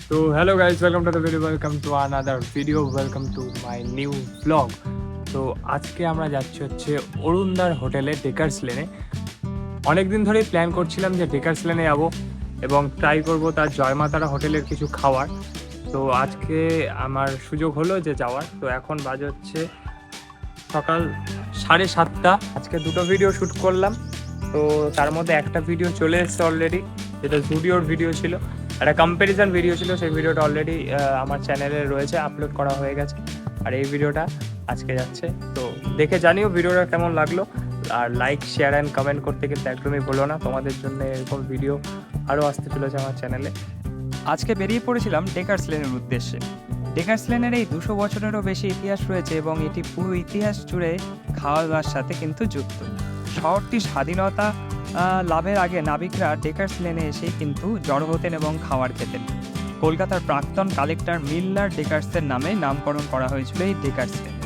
So hello guys, welcome to the video, welcome to another video, welcome to my new vlog. তো আজকে আমরা যাচ্ছি হচ্ছে অরুণদার হোটেলে ডেকার্স লেনে। অনেকদিন ধরেই প্ল্যান করছিলাম যে ডেকার্স লেনে যাবো এবং ট্রাই করব তার জয়মাতারা হোটেলের কিছু খাওয়ার। তো আজকে আমার সুযোগ হলো যে যাওয়ার। তো এখন বাজে হচ্ছে সকাল 7:30। আজকে দুটো ভিডিও শ্যুট করলাম, তো তার মধ্যে একটা ভিডিও চলে এসেছে অলরেডি, যেটা স্টুডিওর ভিডিও ছিল। একটা কম্প্যারিজন ভিডিও ছিল, সেই ভিডিওটা অলরেডি আমার চ্যানেলে রয়েছে, আপলোড করা হয়ে গেছে। আর এই ভিডিওটা আজকে যাচ্ছে, তো দেখে জানিও ভিডিওটা কেমন লাগলো। আর লাইক, শেয়ার অ্যান্ড কমেন্ট করতে কিন্তু একদমই ভুলো না, তোমাদের জন্য এরকম ভিডিও আরও আসতে চলেছে আমার চ্যানেলে। আজকে বেরিয়ে পড়েছিলাম ডেকার্স লেনের উদ্দেশ্যে। ডেকার্স লেনের এই 200 বছরেরও বেশি ইতিহাস রয়েছে এবং এটি পুরো ইতিহাস জুড়ে খাওয়া দাওয়ার সাথে কিন্তু যুক্ত। শহরটি স্বাধীনতা লাভের আগে নাবিকরা ডেকার্স লেনে এসেই কিন্তু জড়ো হতেন এবং খাবার খেতেন। কলকাতার প্রাক্তন কালেক্টর মিল্লার ডেকার্সের নামে নামকরণ করা হয়েছিল এই ডেকার্স লেনে।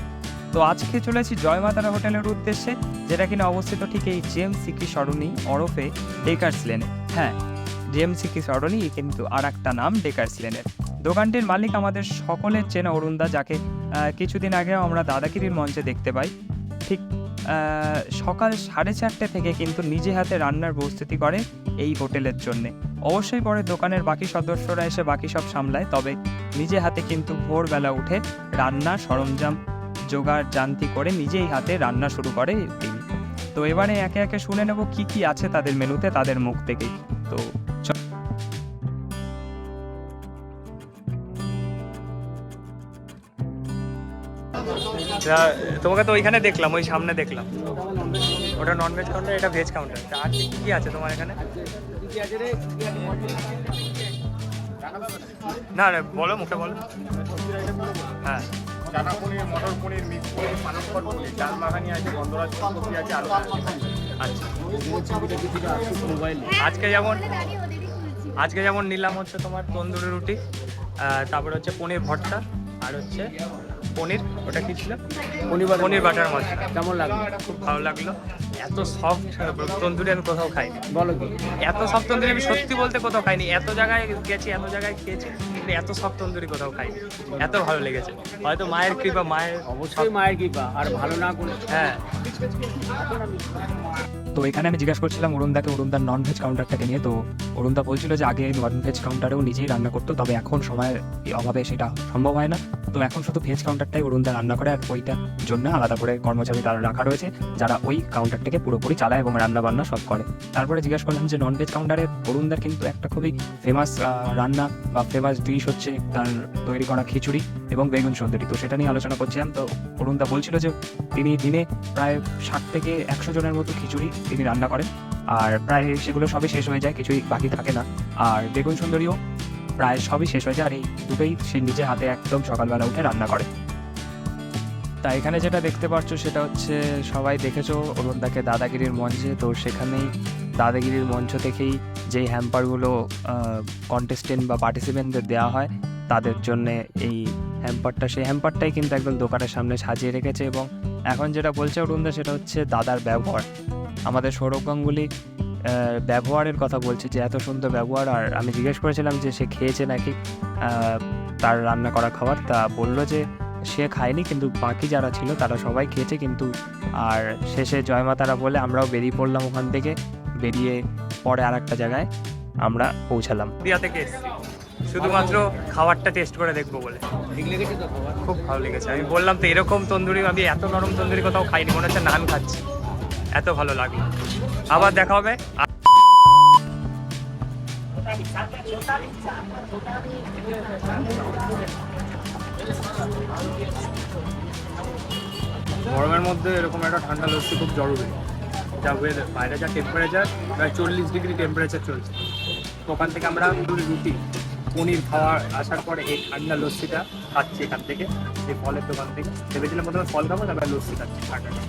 তো আজকে চলেছি জয়মাতারা হোটেলের উদ্দেশ্যে, যেটা কিনা অবস্থিত ঠিক এই জেমস সিকি সরণি ওরফে ডেকার্স লেনে। হ্যাঁ, জেমস সিকি সরণি কিন্তু আর একটা নাম ডেকার্স লেনের। দোকানটির মালিক আমাদের সকলের চেনা অরুণদা, যাকে কিছুদিন আগেও আমরা দাদাগিরির মঞ্চে দেখতে পাই। ঠিক সকাল 4:30 থেকে কিন্তু নিজে হাতে রান্নার প্রস্তুতি করে এই হোটেলের জন্যে। অবশ্যই পরে দোকানের বাকি সদস্যরা এসে বাকি সব সামলায়, তবে নিজে হাতে কিন্তু ভোরবেলা উঠে রান্নার সরঞ্জাম জোগাড় জান্তি করে নিজেই হাতে রান্না শুরু করে তিনি। তো এবারে একে একে শুনে নেব কি কি আছে তাদের মেনুতে, তাদের মুখ থেকেই। তো তোমাকে তো ওইখানে দেখলাম, ওই সামনে দেখলাম, ওটা ননভেজ কাউন্টার, এটা ভেজ কাউন্টার। আর কি আছে তোমার এখানে? না না, বলো, মুখে বলো। হ্যাঁ, চানা পনির, মটর পনির, মিক্স পনির, পালক পনির, ডাল মাখানি আছে, গন্ধরাজ কফি আছে, আলু আচ্ছা। আজকে যেমন নিলাম হচ্ছে তোমার তন্দুরি রুটি, তারপরে হচ্ছে পনির ভর্তা, আর হচ্ছে পনির, ওটা কি ছিল? পনির বাটার মশলা। কেমন লাগলো? খুব ভালো লাগলো। এত সফট তন্দুরি আমি কোথাও খাইনি। বলো কি, এত সফট তন্দুরি আমি সত্যি বলতে কোথাও খাইনি। এত জায়গায় গেছি, এত জায়গায় খেয়েছি, কিন্তু এত সফট তন্দুরি কোথাও খাইনি। এত ভালো লেগেছে। হয়তো মায়ের কৃপা, অবশ্যই মায়ের কৃপা, আর ভালো না করে। হ্যাঁ। তো এখানে আমি জিজ্ঞাসা করছিলাম অরুণদাকে অরুণদার ননভেজ কাউন্টারটাকে নিয়ে। তো অরুণদা বলছিল যে আগে ননভেজ কাউন্টারেও নিজেই রান্না করতো, তবে এখন সময়ের অভাবে সেটা সম্ভব হয় না। তো এখন শুধু ভেজ কাউন্টারটাই অরুণদা রান্না করে, আর ওইটার জন্য আলাদা করে কর্মচারী তারা রাখা রয়েছে, যারা ওই কাউন্টারটাকে পুরোপুরি চালায় এবং রান্না বান্না সব করে। তারপরে জিজ্ঞাসা করলাম যে ননভেজ কাউন্টারে অরুণদার কিন্তু একটা খুবই ফেমাস রান্না বা ফেমাস ডিশ হচ্ছে তার তৈরি করা খিচুড়ি এবং বেগুন সুন্দরী। তো সেটা নিয়ে আলোচনা করছিলাম। তো অরুণদা বলছিল যে তিনি দিনে প্রায় 60 থেকে 100 জনের মতো খিচুড়ি তিনি রান্না করেন, আর প্রায় সেগুলো সবই শেষ হয়ে যায়, কিছুই বাকি থাকে না। আর বেগুন সুন্দরীও প্রায় সবই শেষ হয়ে যায়, আর এই দুটোই সে নিজে হাতে একদম সকালবেলা উঠে রান্না করে। তা এখানে যেটা দেখতে পাচ্ছ সেটা হচ্ছে, সবাই দেখেছো অরুণদাকে দাদাগিরির মঞ্চে। তো সেখানেই দাদাগিরির মঞ্চ থেকেই যেই হ্যাম্পারগুলো কন্টেস্টেন্ট বা পার্টিসিপেন্টদের দেওয়া হয় তাদের জন্যে এই হ্যাম্পারটা, সেই হ্যাম্পারটাই কিন্তু একদম দোকানের সামনে সাজিয়ে রেখেছে। এবং এখন যেটা বলছে অরুণদা সেটা হচ্ছে দাদার ব্যবহার। আমাদের সৌরভ গাঙ্গুলি ব্যবহারের কথা বলছে, যে এত সুন্দর ব্যবহার। আর আমি জিজ্ঞেস করেছিলাম যে সে খেয়েছে নাকি তার রান্না করা খাবার। তা বললো যে সে খায়নি, কিন্তু বাকি যারা ছিল তারা সবাই খেয়েছে কিন্তু। আর শেষে জয়মাতারা বলে আমরাও বেরিয়ে পড়লাম ওখান থেকে। বেরিয়ে পরে আর একটা জায়গায় আমরা পৌঁছালাম। দিয়া থেকে এসেছি শুধুমাত্র খাবারটা টেস্ট করে দেখবো বলে। ঠিক লেগেছে তো খাবার? খুব ভালো লেগেছে। আমি বললাম তো, এরকম তন্দুরি, আমি এত নরম তন্দুরি কোথাও খাইনি, মনে হচ্ছে নান খাচ্ছি, এত ভালো লাগলো। আবার দেখা হবে। গরমের মধ্যে এরকম একটা ঠান্ডা লস্যি খুব জরুরি। যা বাইরে যা টেম্পারেচার, প্রায় 40 ডিগ্রি টেম্পারেচার চলছে। তো ওখান থেকে আমরা রুটি পনির খাওয়া আসার পরে এই ঠান্ডা লস্যিটা খাচ্ছি এখান থেকে, এই ফলের দোকান থেকে। ভেবেছিলাম প্রথমে ফল খাবো, তারপরে লস্যি খাচ্ছি ঠান্ডাটা।